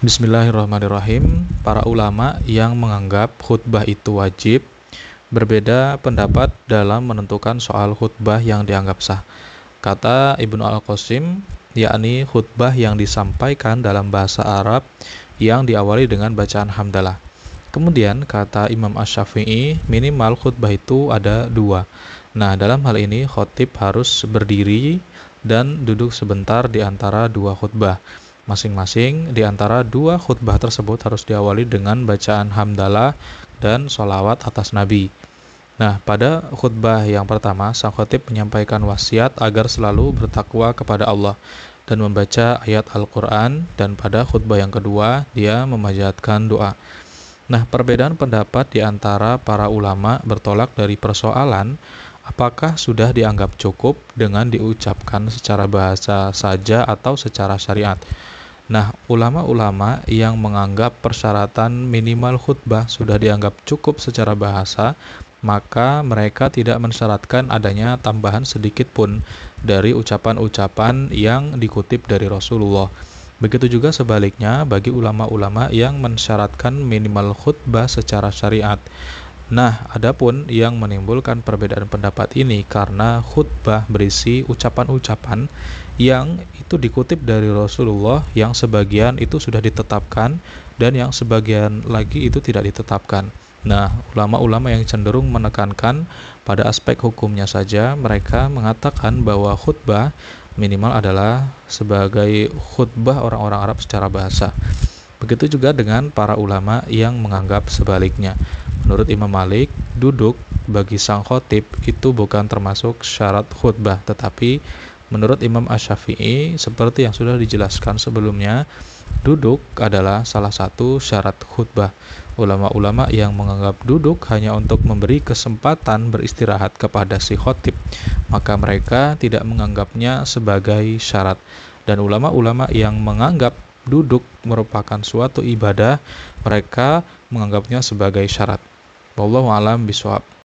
Bismillahirrahmanirrahim. Para ulama yang menganggap khutbah itu wajib berbeda pendapat dalam menentukan soal khutbah yang dianggap sah. Kata Ibnu Al-Qasim, yakni khutbah yang disampaikan dalam bahasa Arab yang diawali dengan bacaan hamdalah. Kemudian kata Imam Asy-Syafi'i, minimal khutbah itu ada dua. Nah, dalam hal ini khatib harus berdiri dan duduk sebentar di antara dua khutbah. Masing-masing di antara dua khutbah tersebut harus diawali dengan bacaan hamdalah dan sholawat atas Nabi. Nah, pada khutbah yang pertama, sang khatib menyampaikan wasiat agar selalu bertakwa kepada Allah dan membaca ayat Al-Quran, dan pada khutbah yang kedua, dia memanjatkan doa. Nah, perbedaan pendapat di antara para ulama bertolak dari persoalan apakah sudah dianggap cukup dengan diucapkan secara bahasa saja atau secara syariat. Nah, ulama-ulama yang menganggap persyaratan minimal khutbah sudah dianggap cukup secara bahasa, maka mereka tidak mensyaratkan adanya tambahan sedikit pun dari ucapan-ucapan yang dikutip dari Rasulullah. Begitu juga sebaliknya bagi ulama-ulama yang mensyaratkan minimal khutbah secara syariat. Nah, adapun yang menimbulkan perbedaan pendapat ini karena khutbah berisi ucapan-ucapan yang itu dikutip dari Rasulullah, yang sebagian itu sudah ditetapkan dan yang sebagian lagi itu tidak ditetapkan. Nah, ulama-ulama yang cenderung menekankan pada aspek hukumnya saja, mereka mengatakan bahwa khutbah minimal adalah sebagai khutbah orang-orang Arab secara bahasa. Begitu juga dengan para ulama yang menganggap sebaliknya. Menurut Imam Malik, duduk bagi sang khatib itu bukan termasuk syarat khutbah, tetapi menurut Imam Asy-Syafi'i, seperti yang sudah dijelaskan sebelumnya, duduk adalah salah satu syarat khutbah. Ulama-ulama yang menganggap duduk hanya untuk memberi kesempatan beristirahat kepada si khatib, maka mereka tidak menganggapnya sebagai syarat. Dan ulama-ulama yang menganggap duduk merupakan suatu ibadah, mereka menganggapnya sebagai syarat. Wallahu a'lam bishawab.